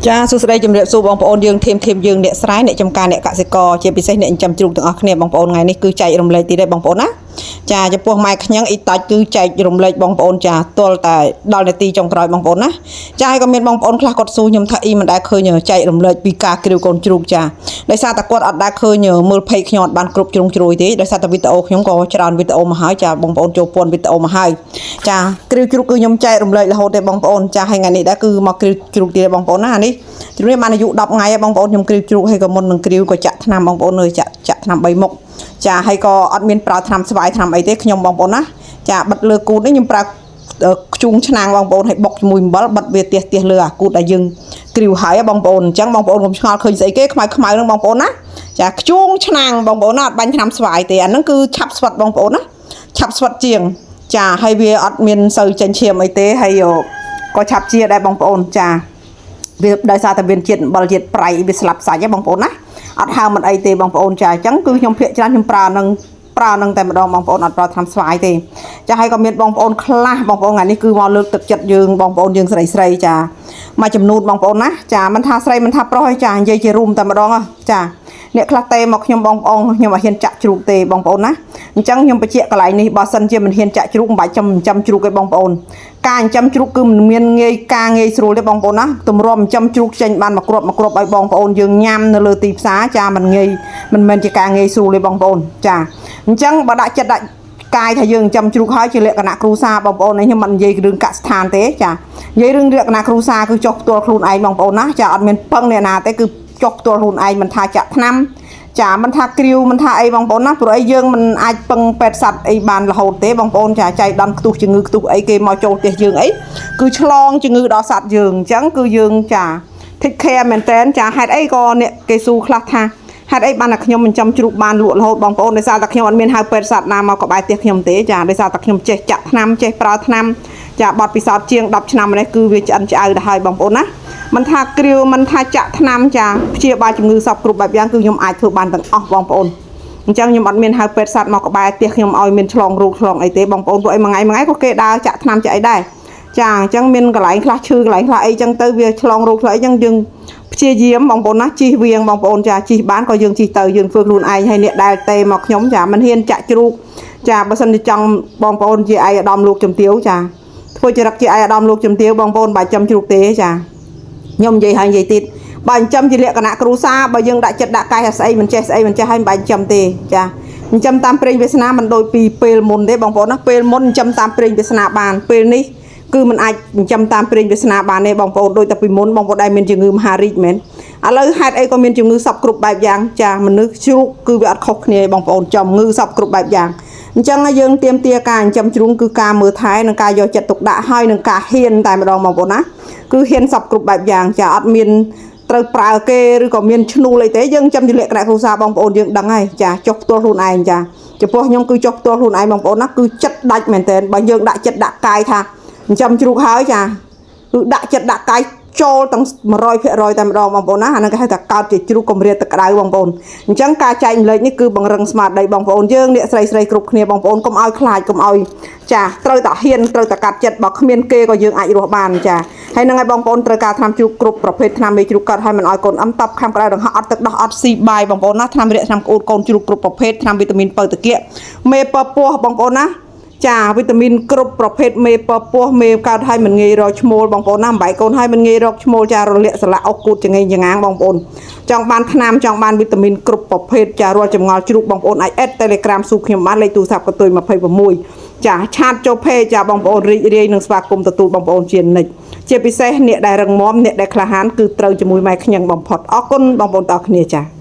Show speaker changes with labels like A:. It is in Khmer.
A: ចាសួស្តីជំរាបសួរបងប្អូនយើងធៀមយើងអ្នកស្រែអ្នកចំការអ្នកកសិករជាពិសេសអ្នកចិញ្ចឹមជ្រូកទាំងអស់គ្នាបងប្អូនថ្ងៃនេះគឺចែករំលែកទីដែរបងប្អូនណាចាចំពោះម៉ែខ្ញឹងអ៊ីតាច់គឺចែករំលែកបងប្អូនចាទល់តែដល់នាទីចុងក្រោយបងប្អូនណាចាហើយក៏មានបងប្អូនខ្លះគាត់សួរខ្ញុំថាអ៊ីមិនដែលឃើញចែករំលែកពីការគ្រាវកូនជ្រូកចាដោយសារតែគាត់អត់ដែលឃើញមើល page ខ្ញុំអត់បានគ្រប់ជ្រុងជ្រោយទេដោយសារតែវីដេអូខ្ញុំក៏ច្រើនវីដេអូមកហើយចាបងប្អូនចូលពាន់វីដេអូមកហើយចាគ្រាវជ្រូកគឺខ្ញុំចែករំលែករហូតទេបងប្អូនចាហើយថ្ងៃនេះដែរគឺមកគ្រាវជ្រូកទៀតបងប្អូនណានេះជំរាបបានអាយុ10ថ្ងៃហើយបងប្អូនខ្ញុំគ្រាវជ្រូកហើយក៏មុននឹងគ្រាវក៏ចាក់ថ្នាំបងប្អូនចាក់ថ្នាំ3មុខចាហើយក៏អត់មានប្រើថ្នាំស្វាយថ្នាំអីទេខ្ញុំបងប្អូនណាចាបិទលើគូតនេះខ្ញុំប្រើខ្ជុងឆ្នាំងបងប្អូនឲ្យបុកជាមួយអំបិលបិទវាទះលើអាគូតដែលយើងគ្រាវហើយបងប្អូនអញ្ចឹងបងប្អូនកុំឆ្ងល់ឃើញស្អីគេខ្មៅហ្នឹងបងប្អូនណាចាខ្ជុងឆ្នាំងបងប្អូនណាអត់បាញ់ថ្នាំស្វាយទេអាហ្នឹងគឺឆាប់ស្វិតបងប្អូនណាឆាប់ស្វិតជាងចាហើយវាអត់មានសូវចិញ្ចៀមអីទេហើយក៏ឆាប់ជាដែរបងប្អូនចាវាដោយសារតែមានជាតិអំបិលជាតិប្រៃវាស្លាប់សាច់ហ្នឹងបងប្អូនណាអត់ហើមមិនអីទេបងប្អូនចាអញ្ចឹងគឺខ្ញុំភាគច្រើនខ្ញុំប្រើនឹងតែម្ដងបងប្អូនអត់ប្រើថ្នាំស្វាយទេចាហើយក៏មានបងប្អូនខ្លះបងប្អូនថ្ងៃនេះគឺមកលើកទឹកចិត្តយើងបងប្អូនយើងស្រីចាមួយចំនួនបងប្អូនណាចាមិនថាស្រីមិនថាប្រុសទេចានិយាយជារួមតែម្ដងចាអ្នកខ្លះទេមកខ្ញុំបងប្អូនខ្ញុំអត់ហ៊ានចាក់ជ្រូកទេបងប្អូនណាអញ្ចឹងខ្ញុំបញ្ជាក់កន្លែងនេះបើសិនជាមិនហ៊ានចាក់ជ្រូកមិនបាច់ចិញ្ចឹមជ្រូកទេបងប្អូនការចិញ្ចឹមជ្រូកគឺមិនមានងាយស្រួលទេបងប្អូនណាទម្រាំចិញ្ចឹមជ្រូកចេញបានមកគ្រាប់ឲ្យបងប្អូនយើងញ៉ាំនៅលើទីផ្សារចាមិនមែនជាការងាយស្រួលទេបងប្អូនចាអញ្ចឹងបើដាក់ចិត្តដាក់កាយថាយើងចិញ្ចឹមជ្រូកហើយជាលក្ខណៈគ្រួសារបងប្អូនខ្ញុំមិននិយាយរឿងកសិដ្ឋានទេចានិយាយរឿងលក្ខណៈគ្រួសារគឺចុះផ្ទាល់ខ្លួនឯងបងប្អូនណាចាអត់មានពឹងអ្នកណាទេគឺចុះផ្ទាល់ខ្លួនឯងមិនថាចាក់ថ្នាំចាមិនថាគ្រាវមិនថាអីបងប្អូនណាព្រោះអីយើងមិនអាចពឹងពេទ្យសត្វអីបានរហូតទេបងប្អូនចាចៃដន្យខ្ទុះជំងឺខ្ទុះអីគេមកចូលផ្ទះយើងអីគឺឆ្លងជំងឺដល់សត្វយើងអញ្ចឹងគឺយើងចា take care មែនតើចាហេតុអីក៏អ្នកគេស៊ូខ្លះថាហេតុអីបានតែខ្ញុំចិញ្ចឹមជ្រូកបានលក់រហូតបងប្អូនដោយសារតែខ្ញុំអត់មានហៅពេទ្យសត្វណាមកក្បែរផ្ទះខ្ញុំទេចាដោយសារតែខ្ញុំចេះចាក់ថ្នាំចេះប្រើថ្នាំចាបត់ពិសោធន៍ជាង10ឆ្នាំនេះគឺវាឆ្អិនឆ្អៅទៅហើយបងប្អូនណាមិនថាគ្រាវមិនថាចាក់ថ្នាំចាព្យាបាលជំងឺសពគ្រប់បែបយ៉ាងគឺខ្ញុំអាចធ្វើបានទាំងអស់បងប្អូនអញ្ចឹងខ្ញុំអត់មានហៅពេទ្យសត្វមកក្បែរផ្ទះខ្ញុំឲ្យមានឆ្លងរោគឆ្លងអីទេបងប្អូនព្រោះអីមួយថ្ងៃក៏គេដើរចាក់ថ្នាំចាក់អីដែរចាអញ្ចឹងមានកន្លែងខ្លះឈឺកន្លែងខ្លះអីចឹងទៅវាឆ្លងរោគឆ្លងអីចឹងយើងព្យាយាមបងប្អូនណាជិះវៀងបងប្អូនចាជិះបានក៏យើងជិះទៅយើងធ្វើខ្លួនឯងហើយអ្នកដែលទេមកខ្ញុំចាមិនហ៊ានចាក់ជ្រូកចាបើសិនជាចង់បងប្អូនជាឯកឧត្តមលោកជំទាវចាធ្វើចរិតជាឯកឧត្តមលោកជំទាវបងប្អូនបើចំជ្រូកទេចាខ្ញុំនិយាយហើយនិយាយទៀតបើចិញ្ចឹមជាលក្ខណៈគ្រួសារបើយើងដាក់ចិត្តដាក់កាយស្អីមិនចេះហើយមិនបាច់ចិញ្ចឹមទេចាចិញ្ចឹមតាមព្រេងវាសនាមិនដូចពីពេលមុនទេបងប្អូនណាពេលមុនចិញ្ចឹមតាមព្រេងវាសនាបានពេលនេះគឺมันអាចចិញ្ចឹមតាមព្រេងវាសនាបានទេបងប្អូនដូចតែពីមុនបងប្អូនដែលមានជំងឺមហារីកមែនឥឡូវហេតុអីក៏មានជំងឺសពគ្រប់បែបយ៉ាងចាមនុស្សជ្រូកគឺវាអត់ខុសគ្នាបងប្អូនជំងឺសពគ្រប់បែបយ៉ាងអញ្ចឹងយើងទៀមទាការចិញ្ចឹមជ្រូកគឺការមើលថែនិងការយកចិត្តទុកដាក់ហើយនិងការហ៊ានតែម្ដងបងប្អូនណាគឺហ៊ានសពគ្រប់បែបយ៉ាងចាអត់មានត្រូវប្រើគេឬក៏មានឈ្នួលអីទេយើងចិញ្ចឹមជាលក្ខណៈគ្រួសារបងប្អូនយើងដឹងហើយចាចុះផ្ទាល់ខ្លួនឯងចាចំពោះខ្ញុំគឺចុះផ្ទាល់ខ្លួនឯងបងប្អូនណាគឺចិត្តដាច់មែនតើបើយើងដាក់ចិត្តដាក់កាយថាចិញ្ចឹមជ្រូកហើយចាគឺដាក់ចិត្តដាក់កាយចូលទាំង 100% តែម្ដងបងប្អូនណាអាហ្នឹងគេហៅថាកើតជាជ្រូកកម្រិតទឹកក្តៅបងប្អូនអញ្ចឹងការចែកម្លែកនេះគឺបង្រឹងស្មារតីបងប្អូនយើងអ្នកស្រីគ្រប់គ្នាបងប្អូនកុំឲ្យខ្លាចកុំឲ្យចាត្រូវតែហ៊ានត្រូវតែកាត់ចិត្តបើគ្មានគេក៏យើងអាចរស់បានចាហើយហ្នឹងហើយបងប្អូនត្រូវការថ្នាំជ្រូកគ្រប់ប្រភេទថ្នាំមេជ្រូកកាត់ឲ្យមិនឲ្យកូនអឹមតប់ខាំក្តៅដង្ហក់អត់ទឹកដោះអត់ស៊ីបាយបងប្អូនណាថ្នាំរាកថ្នាំក្អួតកូនជ្រូកគ្រប់ប្រភេទថ្នាំវីតាមីនពៅតាគៀកមេប៉ពោះបងប្អូនណាចាវីតាមីនគ្រប់ប្រភេទមេប៉ពោះមេកើតឲ្យមិនងាយរកឈ្មោលបងប្អូនណាបែកកូនឲ្យមិនងាយរកឈ្មោលចារលាកស្លាក់អុកគូតចងេងចងាងបងប្អូនចង់បានថ្នាំចង់បានវីតាមីនគ្រប់ប្រភេទចារាល់ចម្ងល់ជ្រូកបងប្អូនអាចអេត Telegram ស៊ូខ្ញុំបានលេខទូរស័ព្ទកតុយ26ចាឆាតចូល Page ចាបងប្អូនរីករាយនឹងស្វាគមន៍ទទួលបងប្អូនជានិច្ចជាពិសេសអ្នកដែលរឹងមាំអ្នកដែលក្លាហានគឺត្រូវជាមួយម៉ែខ្ញឹងបំផុតអរគុណបងប្អូនទាំងអស់គ្នាចា